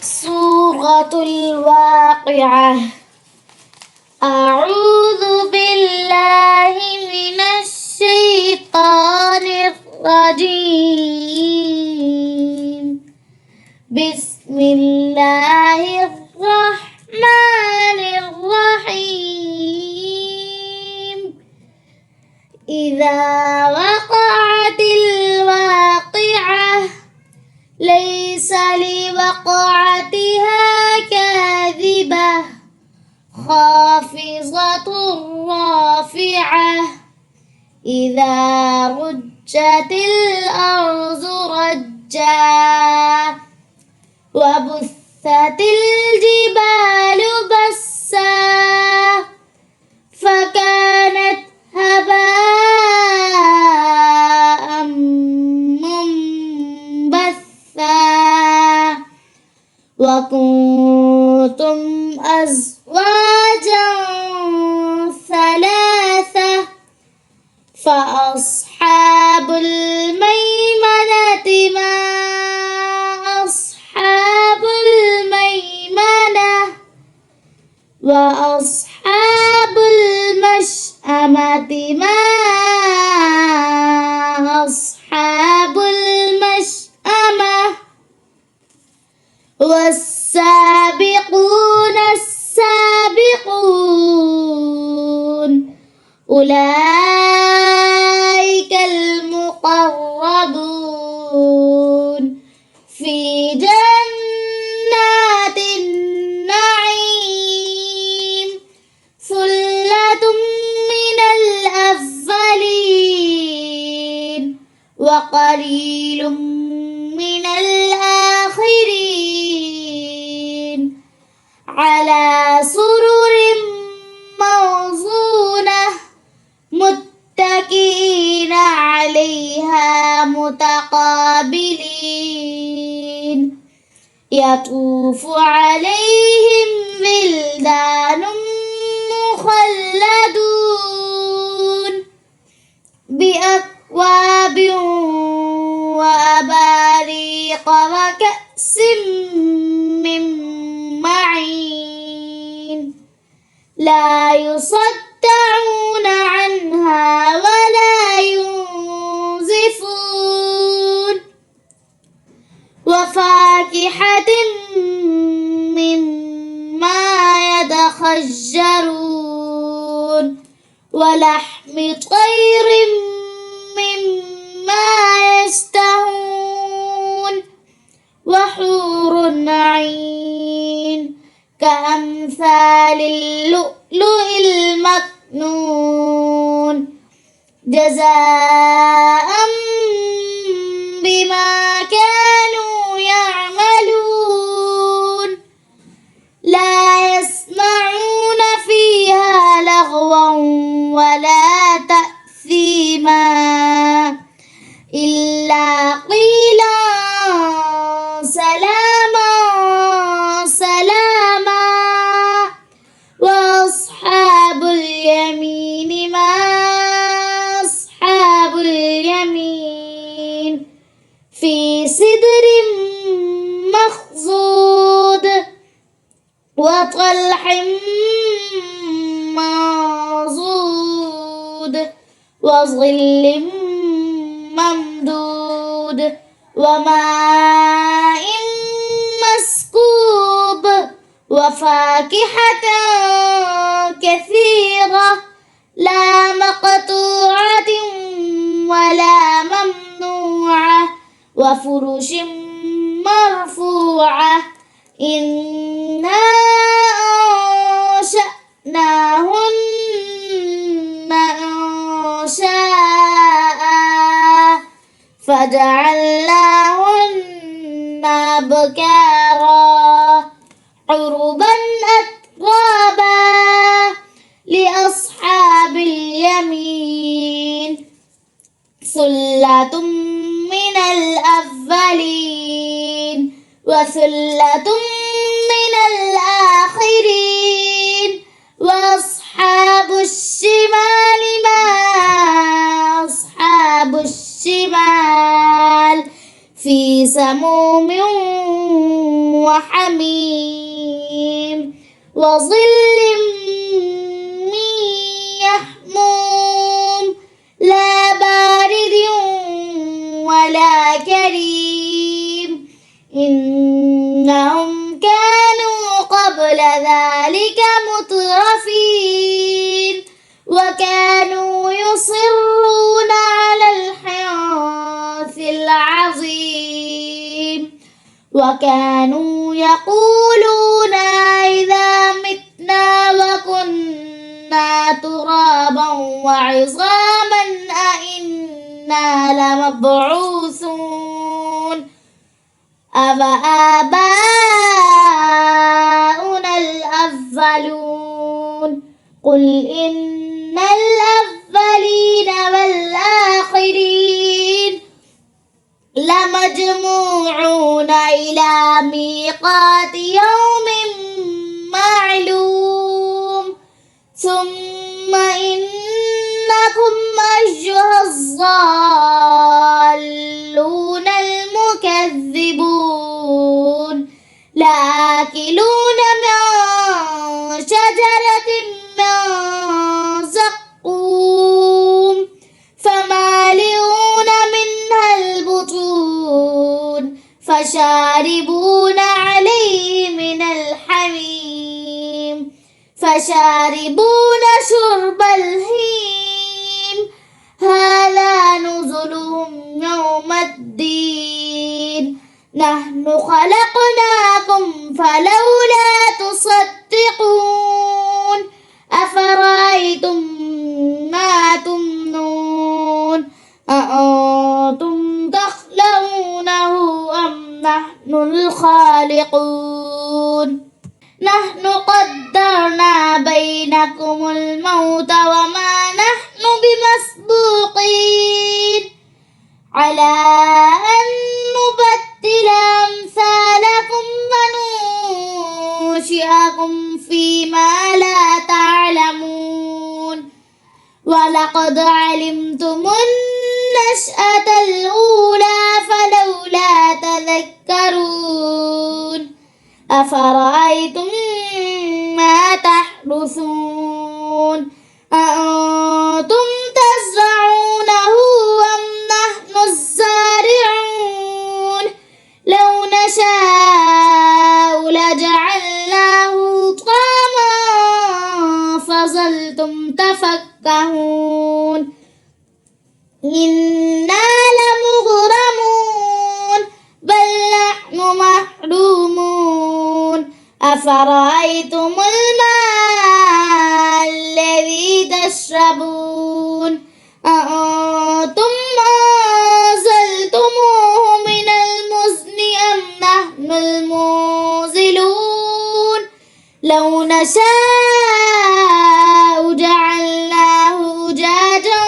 سورة الواقعة. أعوذ بالله من الشيطان الرجيم. بسم الله الرحمن الرحيم. إذا وقعت الواقعة ليس لوقعتها كاذبة خافضة رافعة. إذا رجت الأرض رجا وبثت الجبال بسا فكانت هباء منبثا. وكنتم أزواجا ثلاثة فأصحاب الميمنة ما أصحاب الميمنة وأصحاب المشأمة ما أصحاب المشأمة. والسابقون السابقون أولئك المقربون في جنات النعيم. ثلة من الأولين وقليل من الآخرين. على سرر موضونة متكئين عليها متقابلين. يطوف عليهم ولدان مخلدون بأكواب وأباريق وكأس من معين. لا يصدعون عنها ولا ينزفون. وفاكهة مما يتخيرون ولحم طير مما يشتهون. وحور عين كأمثال اللؤلؤ المكنون جزاء بما كانوا يعملون. لا يسمعون فيها لغوا ولا تأثيما إلا قيلا سلاما سلاما. وأصحاب اليمين ما أصحاب اليمين. في سدر مخضود وطلح منضود وظل ممدود وماء مسكوب. وفاكهة كثيرة لا مقطوعة ولا ممنوعة. وفرش مرفوعة. إنا أنشأناهن إنشاء فجعلناهن أبكارا عربا أترابا لأصحاب اليمين. ثلة من الأولين وثلة من الآخرين. وأصحاب الشمال ما أصحاب الشمال في سموم وحميم وظل من يحموم لا بارد ولا كريم إنهم كانوا قبل ذلك مترفين وكانوا يصرون على الحنث العظيم وكانوا يقولون إذا متنا وكنا ترابا وعظاما أئنا لمبعوثون أفآباؤنا الأولون قل إن الأولين والآخرين لمجموعون إلى ميقات يوم معلوم ثم إنكم أيها الضالون المكذبون لآكلون من شجرة من زقوم فمالئون منها البطون فشاربون عليه من الحميم فشاربون شرب الهيم هذا نزلهم يوم الدين نحن خلقناكم فلولا تصدقون أفرأيتم ما تمنون أأنتم تخلقونه أم نحن الخالقون نحن قدرنا بينكم الموت وما نحن بمسبوقين على أن نبدل أمثالكم وننشئكم فيما لا تعلمون ولقد علمتم النشأة الأولى فلولا تذكرون أفرأيتم ما تحرثون أأنتم تزرعونه أم نحن الزارعون لو نشاء لجعلناه طعاما فظلتم تفكهون إنا لمغرمون بل نحن محرومون أفرأيتم الماء الذي تشربون أأنتم أنزلتموه من المزن أم نحن المنزلون لو نشاء جعلناه أجاجا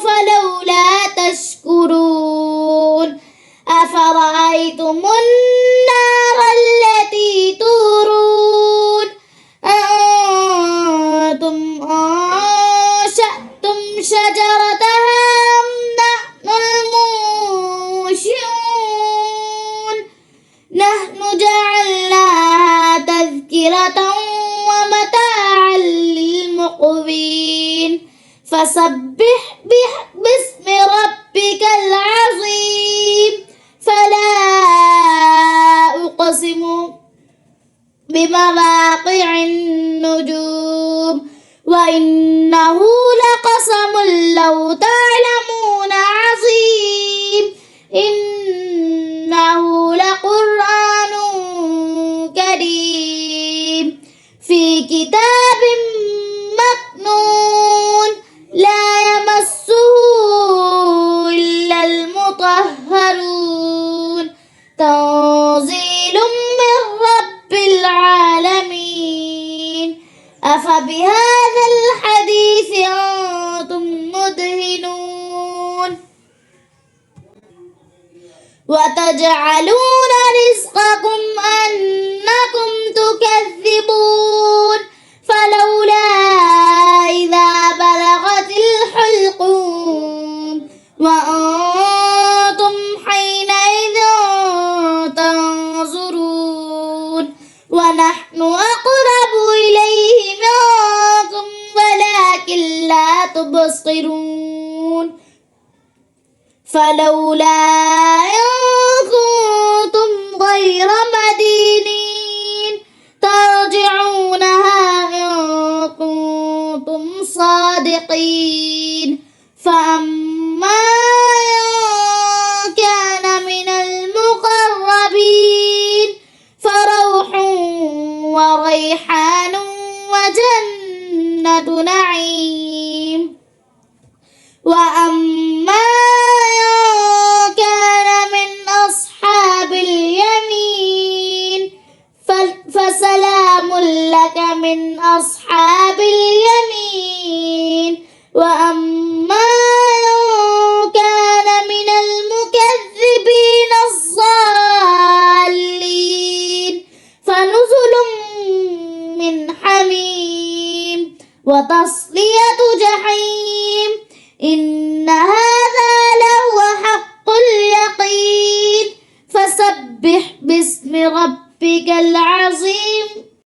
فلولا تشكرون أفرأيتم النار التي تورون أأنتم أنشأتم شجرتها أم نحن المنشئون نحن جعلناها تذكرة ومتاعا للمقوين فسبح باسم ربك العظيم فلا أقسم بمواقع النجوم وإنه لقسم لو تعلمون عظيم إنه لقرآن كريم في كتاب مكنون لا يمسه إلا المطهرون تنزيل من رب العالمين أفبهذا الحديث أنتم مدهنون وتجعلون رزقكم أنكم تكذبون فلولا إذا بلغت الحلقوم وأنتم حينئذ تنظرون ونحن أقرب إليه منكم ولكن لا تبصرون فلولا إن كنتم غير مدينين ترجعونها إن كنتم صادقين فأما إن كان من المقربين فروح وريحان وجنة نعيم وأما إن كان من أصحاب اليمين فسلام لك من أصحاب اليمين وأما إن كان من المكذبين الضالين فنزل من حميم وتصلية جحيم إن هذا لهو حق اليقين فسبح باسم ربك العظيم